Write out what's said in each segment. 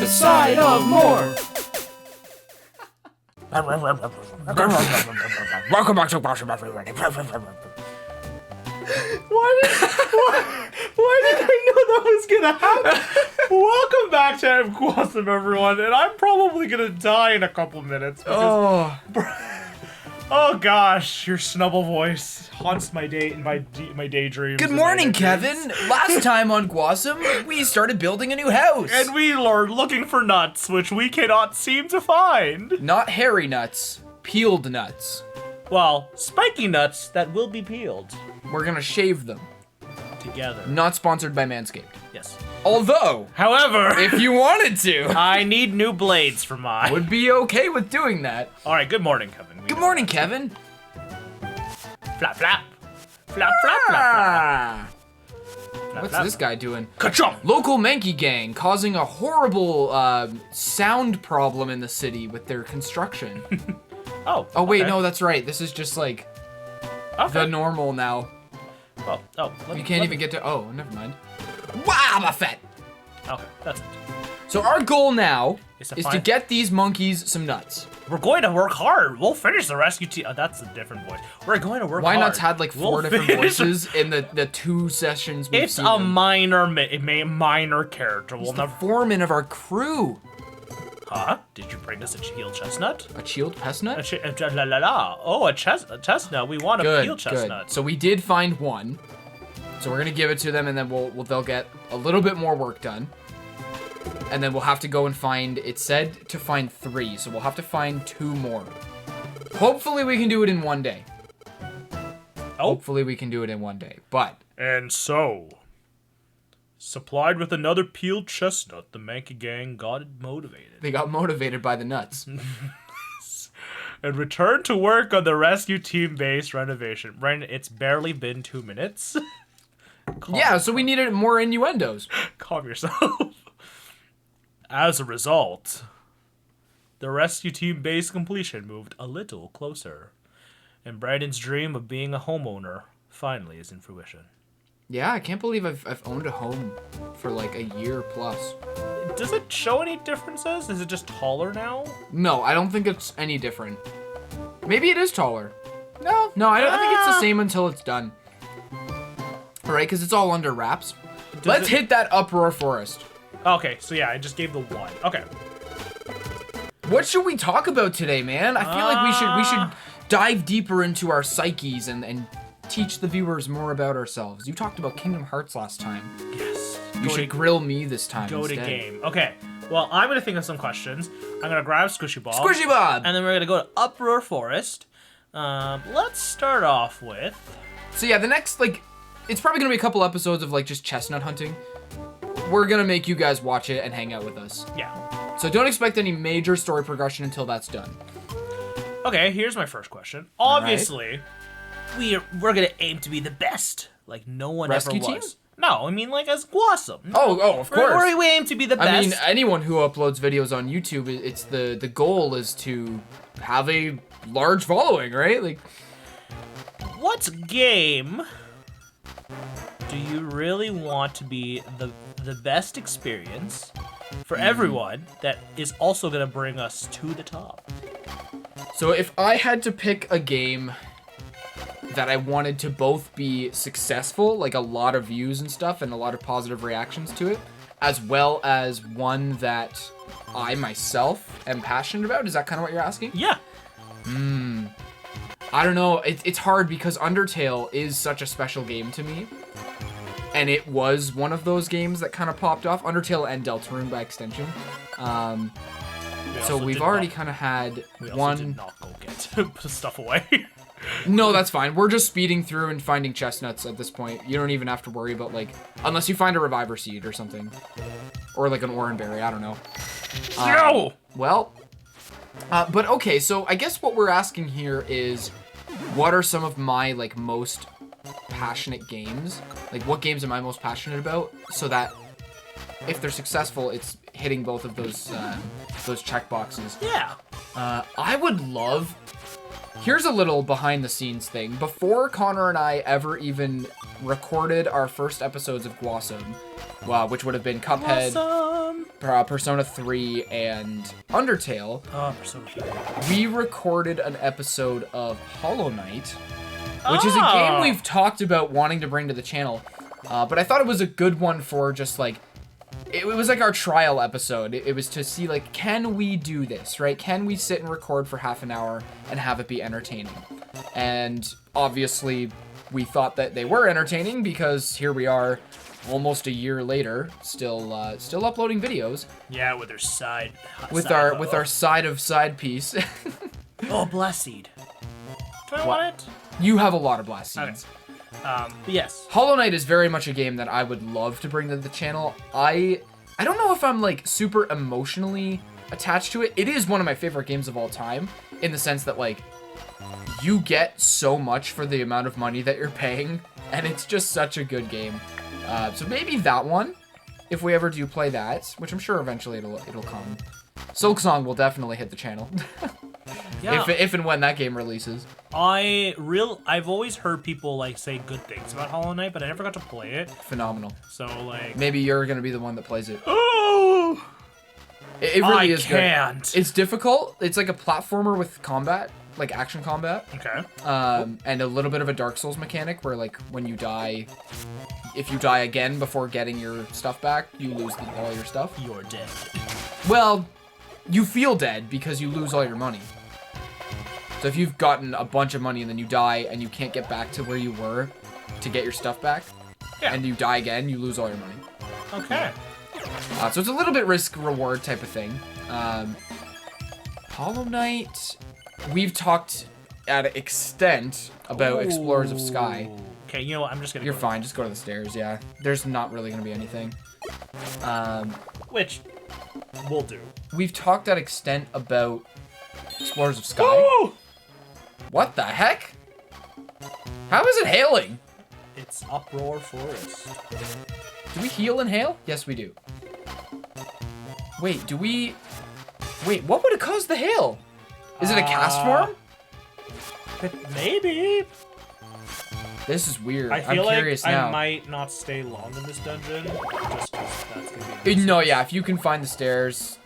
side of more. Welcome back to GWASOM, everybody. Why did I know that was gonna happen? Welcome back to GWASOM, everyone, and I'm probably gonna die in a couple minutes because, oh gosh, your snubble voice haunts my daydreams. Good morning, Kevin. Last time on GWASOM, we started building a new house. And we are looking for nuts, which we cannot seem to find. Not hairy nuts, peeled nuts. Well, spiky nuts that will be peeled. We're gonna shave them. Together. Not sponsored by Manscaped. Yes. Although, however, if you wanted to, I need new blades for mine. Would be okay with doing that. All right, good morning, Kevin. Good morning, Kevin. Flap, flap. Flap, flap, flap, flap. What's this guy doing? Ka-chunk! Local Mankey gang causing a horrible sound problem in the city with their construction. Oh, wait, okay. no, that's right. This is just like the normal now. Well, you can't even get to. Oh, never mind. Wow, my fat. Okay, that's it. So our goal now is to find... get these monkeys some nuts. We're going to work hard. We'll finish the rescue team. Oh, that's a different voice. We're going to work hard. Why Nuts had like four different voices in the 2 sessions we've seen. It's a minor character. He's the foreman of our crew. Huh? Did you bring us a peeled chestnut? A peeled chestnut? Oh, a chestnut. We want a peeled chestnut. Good. So we did find one. So we're gonna give it to them, and then they'll get a little bit more work done. And then we'll have to go and find. It said to find 3, so we'll have to find 2 more. Hopefully we can do it in one day. Hopefully we can do it in one day. But and so, supplied with another peeled chestnut, the Mankey gang got motivated. They got motivated by the nuts. And returned to work on the rescue team base renovation. Right, it's barely been 2 minutes. So we needed more innuendos. Calm yourself. As a result, the rescue team base completion moved a little closer. And Brandon's dream of being a homeowner finally is in fruition. Yeah, I can't believe I've owned a home for like a year plus. Does it show any differences? Is it just taller now? No, I don't think it's any different. Maybe it is taller. No, I think it's the same until it's done. Right, because it's all under wraps. Let's hit that uproar forest. Okay, so yeah, I just gave the 1. Okay. What should we talk about today, man? I feel like we should dive deeper into our psyches and teach the viewers more about ourselves. You talked about Kingdom Hearts last time. Yes. You should grill me this time Go instead. to game. Okay. Well, I'm gonna think of some questions. I'm gonna grab Squishy Bob. Squishy Bob! And then we're gonna go to Uproar Forest. Let's start off with... So yeah, the next, it's probably gonna be a couple episodes of, just chestnut hunting. We're gonna make you guys watch it and hang out with us. Yeah. So don't expect any major story progression until that's done. Okay, here's my first question. Obviously, we're gonna aim to be the best, like no one Rescue ever team? was. No, I mean as GWASOM. Oh, of course. We aim to be the best. I mean, anyone who uploads videos on YouTube, it's the goal is to have a large following, right? What game do you really want to be the best experience for everyone that is also gonna bring us to the top? So if I had to pick a game that I wanted to both be successful, like a lot of views and stuff and a lot of positive reactions to it, as well as one that I myself am passionate about, is that kind of what you're asking? Yeah. I don't know. It's hard because Undertale is such a special game to me. And it was one of those games that kind of popped off. Undertale and Deltarune by extension. So we've already kind of had we one... did not go get stuff away. No, that's fine. We're just speeding through and finding chestnuts at this point. You don't even have to worry about, unless you find a reviver seed or something. Or, an oranberry. I don't know. No! Well... but okay, so I guess what we're asking here is, what are some of my, most passionate games? What games am I most passionate about? So that if they're successful, it's hitting both of those check boxes. Yeah. I would love... Here's a little behind-the-scenes thing. Before Connor and I ever even recorded our first episodes of GWASOM, which would have been Cuphead, Persona 3, and Undertale. Oh, Persona 3. We recorded an episode of Hollow Knight, which is a game we've talked about wanting to bring to the channel. But I thought it was a good one for just like, it was like our trial episode. It was to see like, can we do this, right? Can we sit and record for half an hour and have it be entertaining? And obviously we thought that they were entertaining because here we are almost a year later, still uploading videos. Yeah, with our side. With our side piece. Oh, Blast Seed. Do I want it? You have a lot of Blast Seeds. Okay. But yes. Hollow Knight is very much a game that I would love to bring to the channel. I don't know if I'm like super emotionally attached to it. It is one of my favorite games of all time in the sense that like you get so much for the amount of money that you're paying, and it's just such a good game. So maybe that one, if we ever do play that, which I'm sure eventually it'll come. Silk Song will definitely hit the channel. Yeah. if and when that game releases. I've always heard people like say good things about Hollow Knight, but I never got to play it. Phenomenal. So like maybe you're gonna be the one that plays it. Oh, it really is can't. Good. It's difficult. It's like a platformer with combat, like action combat. Okay. And a little bit of a Dark Souls mechanic where like when you die, if you die again before getting your stuff back, you lose all your stuff. You're dead. Well, you feel dead because you lose all your money. So if you've gotten a bunch of money and then you die and you can't get back to where you were to get your stuff back, and you die again, you lose all your money. Okay. So it's a little bit risk-reward type of thing. Hollow Knight, we've talked at extent about Explorers of Sky. Okay, you know what? I'm just gonna. You're fine. Just go to the stairs. Yeah, there's not really gonna be anything. Which we'll do. We've talked at extent about Explorers of Sky. Ooh! What the heck? How is it hailing? It's Uproar Forest. Do we heal and hail? Yes, we do. Wait, do we... Wait, what would have caused the hail? Is it a cast form? Maybe. This is weird. I feel I'm curious like now. I might not stay long in this dungeon, just because that's gonna be... No, yeah, if you can find the stairs...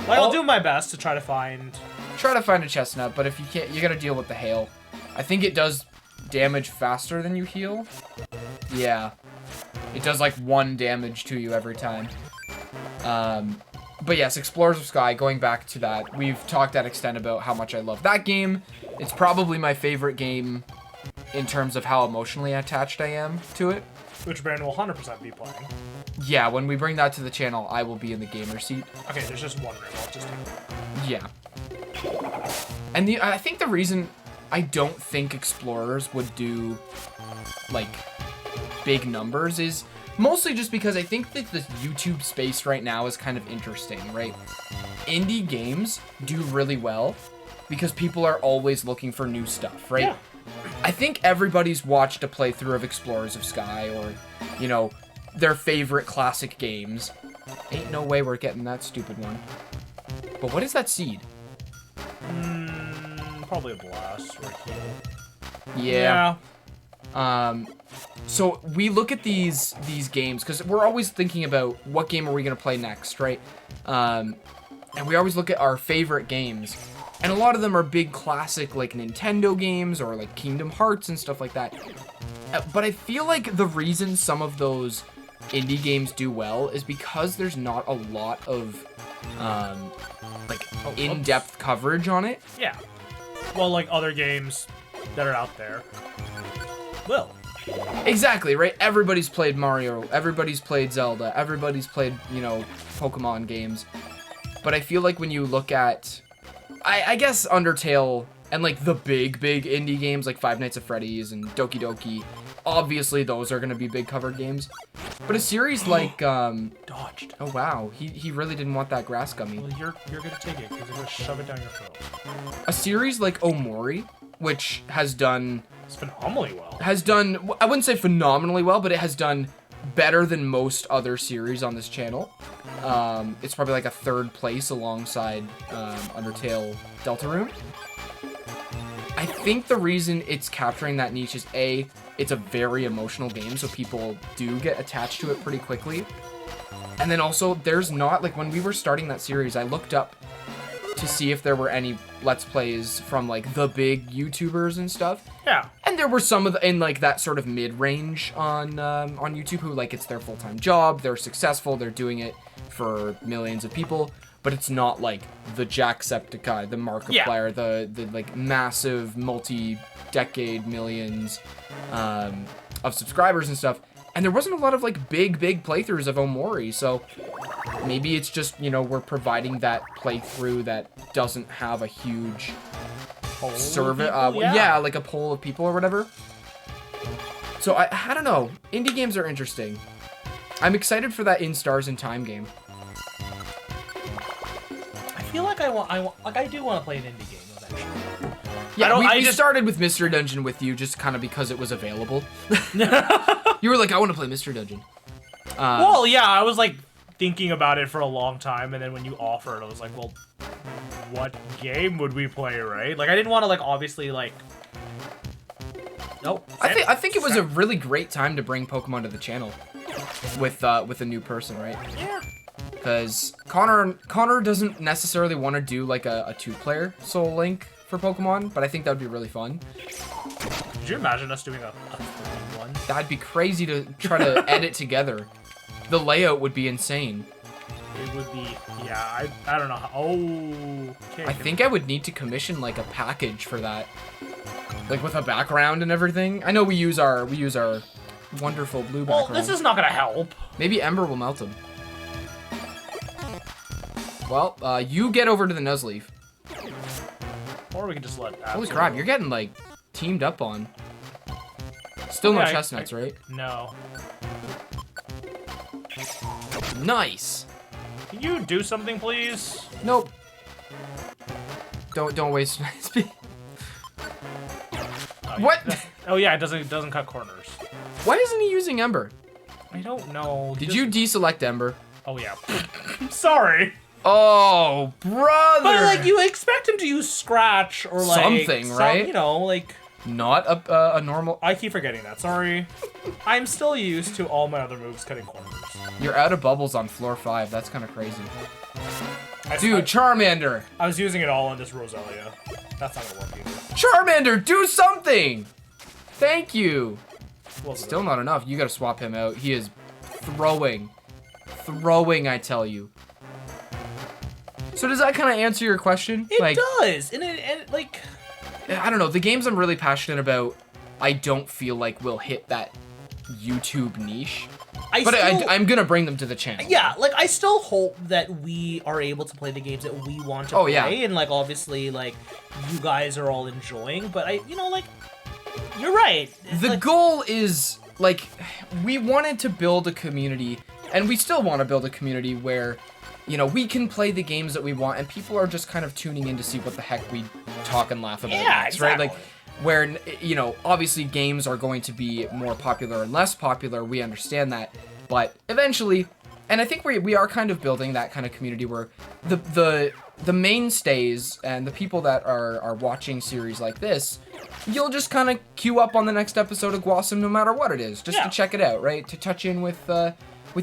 Like, I'll do my best to try to find... Try to find a chestnut, but if you can't, you gotta deal with the hail. I think it does damage faster than you heal. Yeah. It does like 1 damage to you every time. But yes, Explorers of Sky, going back to that, we've talked at extent about how much I love that game. It's probably my favorite game in terms of how emotionally attached I am to it. Which Brandon will 100% be playing. Yeah, when we bring that to the channel, I will be in the gamer seat. Okay, there's just one room. I'll just take it. Yeah. And I think the reason I don't think Explorers would do, like, big numbers is mostly just because I think that the YouTube space right now is kind of interesting, right? Indie games do really well because people are always looking for new stuff, right? Yeah. I think everybody's watched a playthrough of Explorers of Sky or, you know, their favorite classic games. Ain't no way we're getting that stupid one. But what is that seed? Probably a blast or a heal. Yeah. So we look at these games because we're always thinking about what game are we gonna play next, right? And we always look at our favorite games, and a lot of them are big classic like Nintendo games or like Kingdom Hearts and stuff like that. But I feel like the reason some of those indie games do well is because there's not a lot of like in-depth coverage on it. Yeah. Well, like other games that are out there. Will. Exactly, right? Everybody's played Mario, everybody's played Zelda, everybody's played, you know, Pokemon games. But I feel like when you look at, I guess Undertale and like the big indie games like Five Nights at Freddy's and Doki Doki, obviously those are going to be big covered games. But a series like, Dodged. Oh wow, he really didn't want that grass gummy. Well, you're going to take it because you're going to shove it down your throat. A series like Omori, which has done... It's phenomenally well. Has done, I wouldn't say phenomenally well, but it has done better than most other series on this channel. It's probably like a 3rd place alongside Undertale Deltarune. I think the reason it's capturing that niche is A, it's a very emotional game, so people do get attached to it pretty quickly. And then also, there's not, like, when we were starting that series, I looked up to see if there were any Let's Plays from, like, the big YouTubers and stuff. Yeah. And there were some of the, in, like, that sort of mid-range on YouTube who, like, it's their full-time job, they're successful, they're doing it for millions of people, but it's not, like, the Jacksepticeye, the Markiplier, the, like, massive, multi-decade millions of subscribers and stuff. And there wasn't a lot of, like, big playthroughs of Omori, so maybe it's just, we're providing that playthrough that doesn't have a huge server, like a poll of people or whatever. So I don't know. Indie games are interesting. I'm excited for that In Stars in Time game. I feel like I do want to play an indie game eventually. Yeah, we started with Mystery Dungeon with you just kind of because it was available. You were like, I want to play Mystery Dungeon. Well, yeah, I was like thinking about it for a long time, and then when you offered, I was like, well, what game would we play, right? Like, I didn't want to, like, obviously, like... Nope. I think it was a really great time to bring Pokemon to the channel with a new person, right? Yeah. Because Connor doesn't necessarily want to do, like, a two-player Soul Link for Pokemon, but I think that would be really fun. Could you imagine us doing a 3-1? That'd be crazy to try to edit together. The layout would be insane. It would be, yeah, I don't know how, okay. I think I would need to commission, like, a package for that. Like, with a background and everything. I know we use our wonderful blue background. Well, this is not gonna help. Maybe Ember will melt him. Well, you get over to the Nuzleaf. Or we can just let... Holy crap, you're getting, like, teamed up on. Still no chestnuts, right? No. Nice! Can you do something, please? Nope. Don't waste speed. What? Oh yeah, it doesn't cut corners. Why isn't he using Ember? I don't know. Did you deselect Ember? Oh yeah. I'm sorry. Oh, brother! But like, you expect him to use Scratch or like something, right? You know, like not a normal. I keep forgetting that. Sorry. I'm still used to all my other moves cutting corners. You're out of bubbles on floor 5. That's kind of crazy. Dude, Charmander. I was using it all on this Roselia. That's not gonna work either. Charmander, do something! Thank you. Still not enough. You gotta swap him out. He is throwing, I tell you. So does that kind of answer your question? It does, and like, I don't know. The games I'm really passionate about, I don't feel like will hit that YouTube niche. I'm gonna bring them to the channel. Yeah, like I still hope that we are able to play the games that we want to play, and like obviously like you guys are all enjoying. But like you're right. The goal is like we wanted to build a community, and we still want to build a community where we can play the games that we want, and people are just kind of tuning in to see what the heck we talk and laugh about next, exactly. Right? Like, where, obviously games are going to be more popular and less popular, we understand that, but eventually, and I think we are kind of building that kind of community where the mainstays and the people that are watching series like this, you'll just kind of queue up on the next episode of GWASOM no matter what it is, just to check it out, right? To touch in with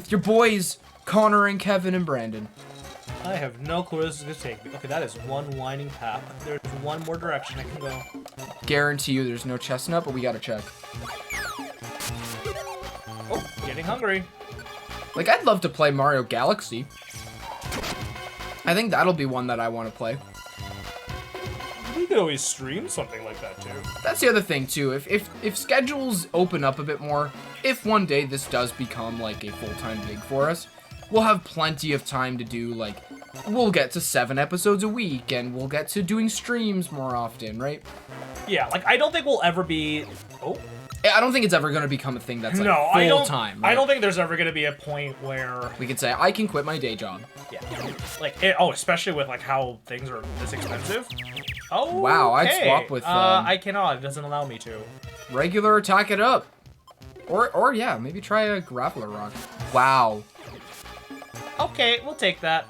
your boys, Connor and Kevin and Brandon. I have no clue where this is going to take me. Okay, that is one winding path. There's one more direction I can go. Guarantee you there's no chestnut, but we gotta check. Oh, getting hungry. Like, I'd love to play Mario Galaxy. I think that'll be one that I want to play. We could always stream something like that, too. That's the other thing, too. If schedules open up a bit more, if one day this does become, like, a full-time gig for us, we'll have plenty of time to do, like, we'll get to 7 episodes a week, and we'll get to doing streams more often, right? Yeah, like, I don't think we'll ever be... Oh. I don't think it's ever going to become a thing that's, like, full-time. Right? I don't think there's ever going to be a point where... we could say, I can quit my day job. Yeah. Like, especially with, like, how things are this expensive. Oh, wow, okay. I'd swap with... I cannot. It doesn't allow me to. Regular attack it up. Or yeah, maybe try a Grappler Rock. Wow. Okay, we'll take that.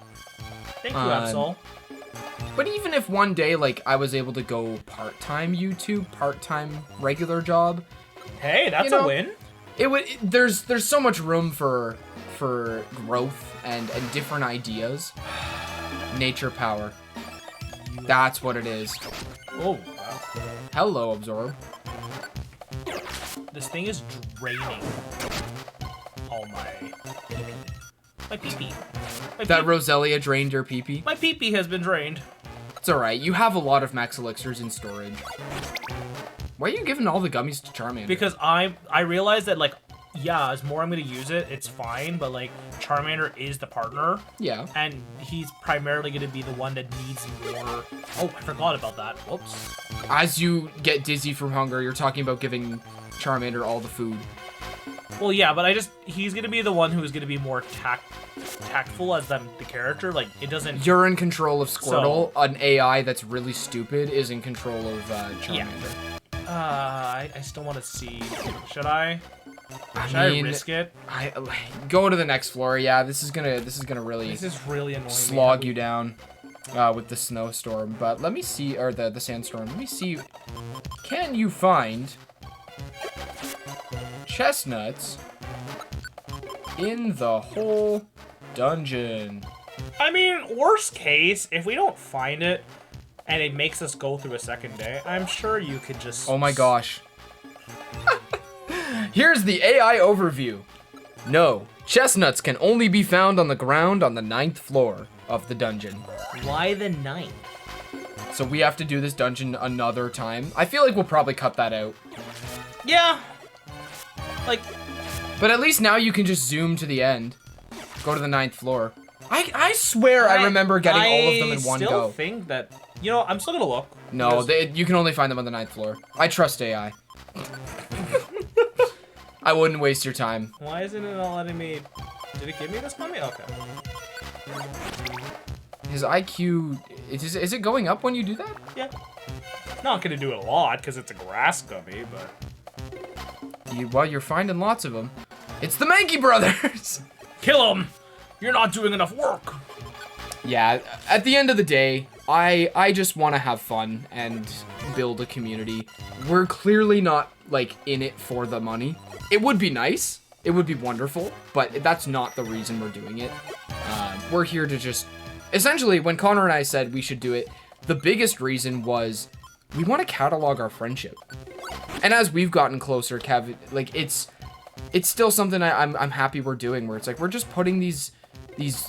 Thank you, Absol. But even if one day, like, I was able to go part-time YouTube, part-time regular job, Hey, that's You know, a win. There's so much room for growth and different ideas. Nature power. That's what it is. Oh, wow. Hello, Absorb. This thing is draining all my pee-pee. That Roselia drained your pee-pee? My pee-pee has been drained. It's alright, you have a lot of max elixirs in storage. Why are you giving all the gummies to Charmander? Because I realized that, like, yeah, as more I'm gonna use it, it's fine, but, like, Charmander is the partner. Yeah. And he's primarily gonna be the one that needs more... Oh, I forgot about that. Whoops. As you get dizzy from hunger, you're talking about giving Charmander all the food. Well, yeah, but he's gonna be the one who's gonna be more tactful as the character. Like, it doesn't... You're in control of Squirtle. An AI that's really stupid is in control of Charmander. Yeah. I still want to see. Should I? Should I risk it? I go to the next floor. Yeah, this is gonna really. This is really annoying. Slog you down with the snowstorm. But let me see, or the sandstorm. Let me see. Can you find chestnuts in the whole dungeon? I mean, worst case, if we don't find it and it makes us go through a second day, I'm sure you could just... Oh my gosh. Here's the AI overview. No, chestnuts can only be found on the ground on the 9th floor of the dungeon. Why the 9th? So we have to do this dungeon another time. I feel like we'll probably cut that out. Yeah. Like... But at least now you can just zoom to the end. Go to the 9th floor. I swear I remember getting all of them in one go. I still think that... You know, I'm still gonna look. No, you can only find them on the 9th floor. I trust AI. I wouldn't waste your time. Why isn't it not letting me... Did it give me this mummy? Okay. His IQ... Is it going up when you do that? Yeah. Not gonna do it a lot, because it's a grass gummy, but... Well, you're finding lots of them. It's the Mankey Brothers! Kill them! You're not doing enough work! Yeah, at the end of the day, I just want to have fun and build a community. We're clearly not, like, in it for the money. It would be nice. It would be wonderful, but that's not the reason we're doing it. We're here to just... Essentially, when Connor and I said we should do it, the biggest reason was we want to catalog our friendship. And as we've gotten closer, Kev, like, it's still something I'm happy we're doing, where it's like we're just putting these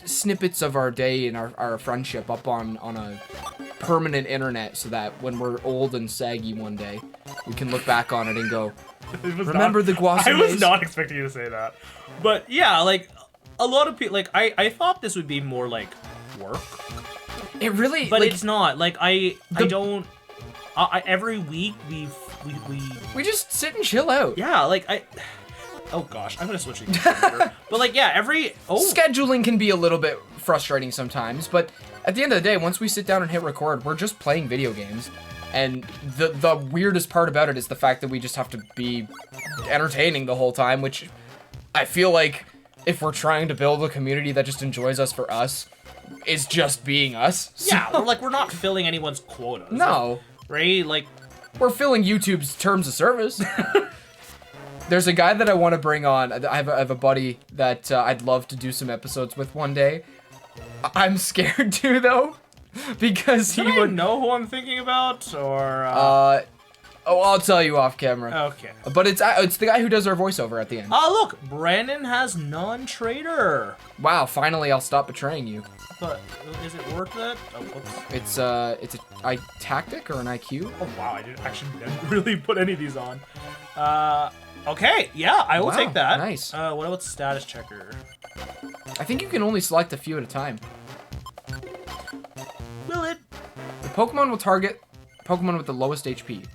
snippets of our day and our friendship up on a permanent internet, so that when we're old and saggy one day, we can look back on it and go, remember the GWASOM I was days? not expecting you to say that. But yeah, like, a lot of people, like, I thought this would be more like work. It really, but like, it's not. Like, I don't. Every week we just sit and chill out. Yeah, like oh gosh, I'm gonna switch to computer. But like, yeah, scheduling can be a little bit frustrating sometimes, but at the end of the day, once we sit down and hit record, we're just playing video games. And the weirdest part about it is the fact that we just have to be entertaining the whole time, which I feel like if we're trying to build a community that just enjoys us for us, is just being us. So, yeah, we're not filling anyone's quotas. No. Right? Like, we're filling YouTube's terms of service. There's a guy that I want to bring on. I have a buddy that I'd love to do some episodes with one day. I'm scared too, though, because he would know who I'm thinking about, or oh, I'll tell you off camera. Okay. But it's the guy who does our voiceover at the end. Oh, look, Brandon has non-trader. Wow, finally I'll stop betraying you. But is it worth it? Oh, whoops. It's a tactic or an IQ. Oh wow, I didn't really put any of these on. Okay, yeah, I will take that. Nice. What about status checker? I think you can only select a few at a time. Will it? The Pokemon will target Pokemon with the lowest HP.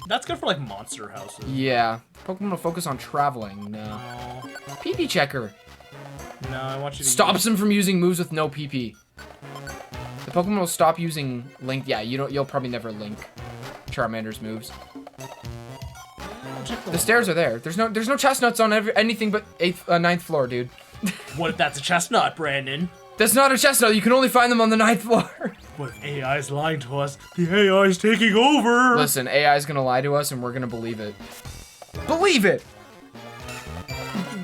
That's good for like monster houses. Yeah. Pokemon will focus on traveling. No. PP checker. No, I want you to stops him from using moves with no PP. The Pokemon will stop using Link. Yeah, you'll probably never link Charmander's moves. The stairs are there. There's no chestnuts on anything but 9th floor, dude. What if that's a chestnut, Brandon? That's not a chestnut. You can only find them on the 9th floor. What if AI's lying to us? The AI's taking over! Listen, AI's gonna lie to us and we're gonna believe it. Believe it!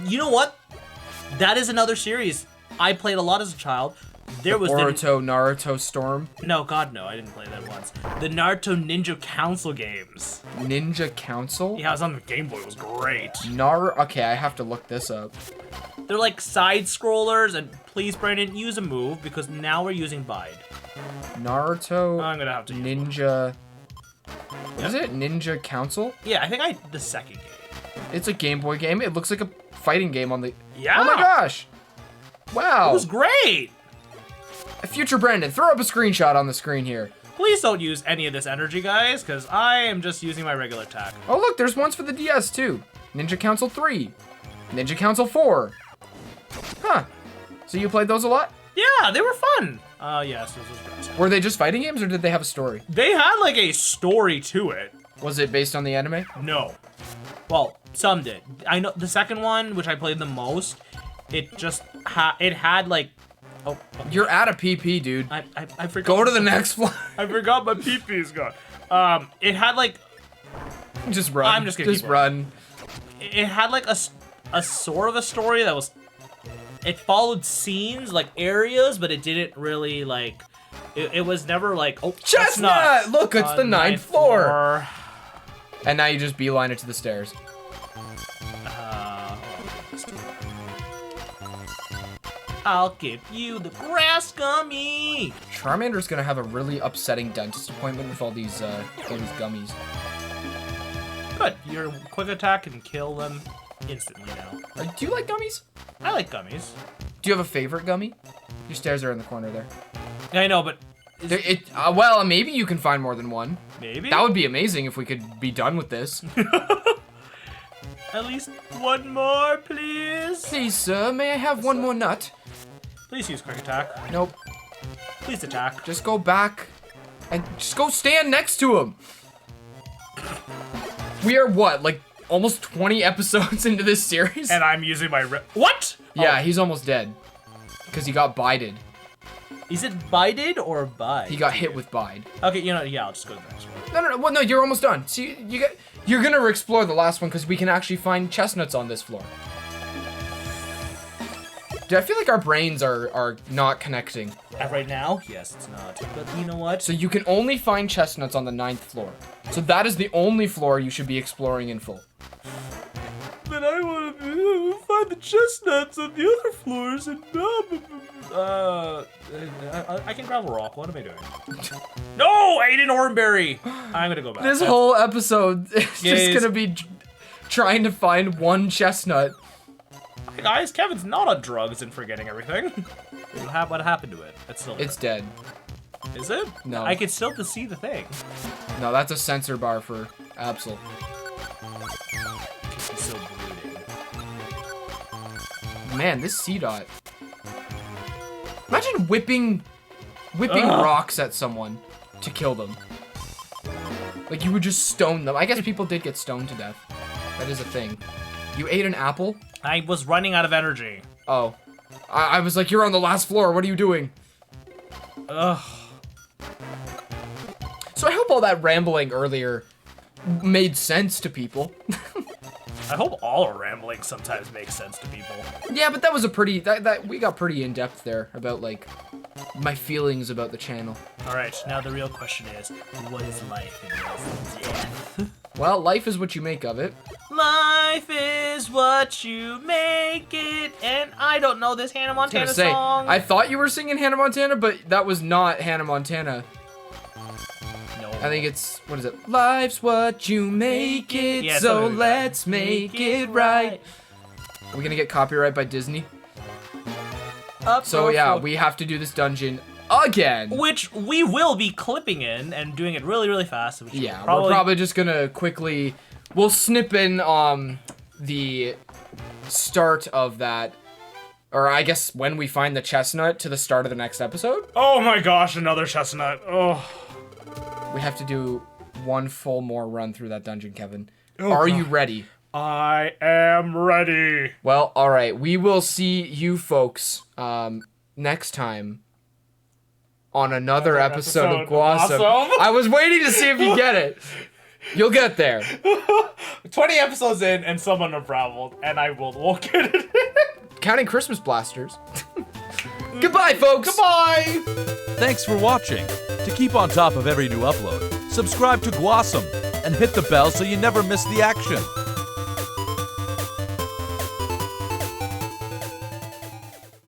You know what? That is another series I played a lot as a child. There was Naruto Storm. No, God, no, I didn't play that once. The Naruto Ninja Council games. Ninja Council? Yeah, it was on the Game Boy. It was great. Okay, I have to look this up. They're like side scrollers, and please, Brandon, use a move because now we're using Bide. Naruto. I'm gonna have to use Ninja. Is it Ninja Council? Yeah, I think the second game. It's a Game Boy game. It looks like a fighting game on the. Yeah. Oh my gosh! Wow. It was great. Future Brandon, throw up a screenshot on the screen here. Please don't use any of this energy, guys, because I am just using my regular attack. Oh look, there's ones for the DS too. Ninja Council 3, Ninja Council 4. Huh. So you played those a lot? Yeah, they were fun. Yes, this was great. Were they just fighting games or did they have a story? They had like a story to it. Was it based on the anime? No. Well, some did. I know the second one, which I played the most, it just had like. Oh, okay. You're out of PP, dude. I forgot. Go to the next floor. I forgot my PP is gone. It had like. Just run. I'm just gonna just keep run. It had like a sort of a story that was. It followed scenes, like areas, but it didn't really like. It was never like, oh, Chestnut! Look, it's the ninth floor. floor. And now you just beeline it to the stairs. I'll give you the grass gummy. Charmander's gonna have a really upsetting dentist appointment with all these gummies. Good. Your quick attack can kill them instantly now. Do you like gummies? I like gummies. Do you have a favorite gummy? Your stairs are in the corner there. I know, but Well, maybe you can find more than one. maybe That would be amazing if we could be done with this. at least one more, please. Please, sir, may I have one more nut? Please use quick attack. Nope. Please attack. Just go back and just go stand next to him. We are what, like almost 20 episodes into this series? And I'm using my what? Yeah, he's almost dead. Because he got bided. Is it bided or bide? He got hit with bide. Okay, you know, yeah, I'll just go to the next one. No. Well, no, you're almost done. See, you're gonna explore the last one because we can actually find chestnuts on this floor. Dude, I feel like our brains are not connecting. Right now, yes, it's not. But you know what? So you can only find chestnuts on the 9th floor. So that is the only floor you should be exploring in full. But I want to find the chestnuts on the other floors and I can grab a rock. What am I doing? No, I ate an oranberry. I'm gonna go back. This whole episode is just gonna be trying to find one chestnut. Hey guys, Kevin's not on drugs and forgetting everything. What happened to it? It's dead. Is it? No. I can still see the thing. No, that's a sensor bar for Absol. He's still bleeding. Man, this C-Dot. Imagine whipping rocks at someone to kill them. Like, you would just stone them. I guess people did get stoned to death. That is a thing. You ate an apple? I was running out of energy. Oh. I was like, you're on the last floor. What are you doing? Ugh. So I hope all that rambling earlier made sense to people. I hope all our rambling sometimes makes sense to people. Yeah, but that was a pretty, we got pretty in-depth there about, like, my feelings about the channel. Alright, now the real question is, what is life and what is death? Well, life is what you make of it. Life is what you make it, and I don't know this Hannah Montana song. I thought you were singing Hannah Montana, but that was not Hannah Montana. No. I think it's, what is it? Life's what you make it, Yeah, so something like that. let's make it right. Are we gonna get copyright by Disney? So yeah, we have to do this dungeon again. Which we will be clipping in and doing it really, really fast. Which Yeah, probably... we're probably just gonna quickly, we'll snip in the start of that, or I guess when we find the chestnut to the start of the next episode. Oh my gosh, another chestnut. Oh. We have to do one full more run through that dungeon, Kevin. Oh, Are God. you ready? I am ready. Well, all right. We will see you folks next time on another episode of GWASOM. GWASOM. I was waiting to see if you get it. You'll get there. 20 episodes in, and someone unraveled, and we'll get it. Counting Christmas blasters. Goodbye, folks. Goodbye. Thanks for watching. To keep on top of every new upload, subscribe to GWASOM and hit the bell so you never miss the action.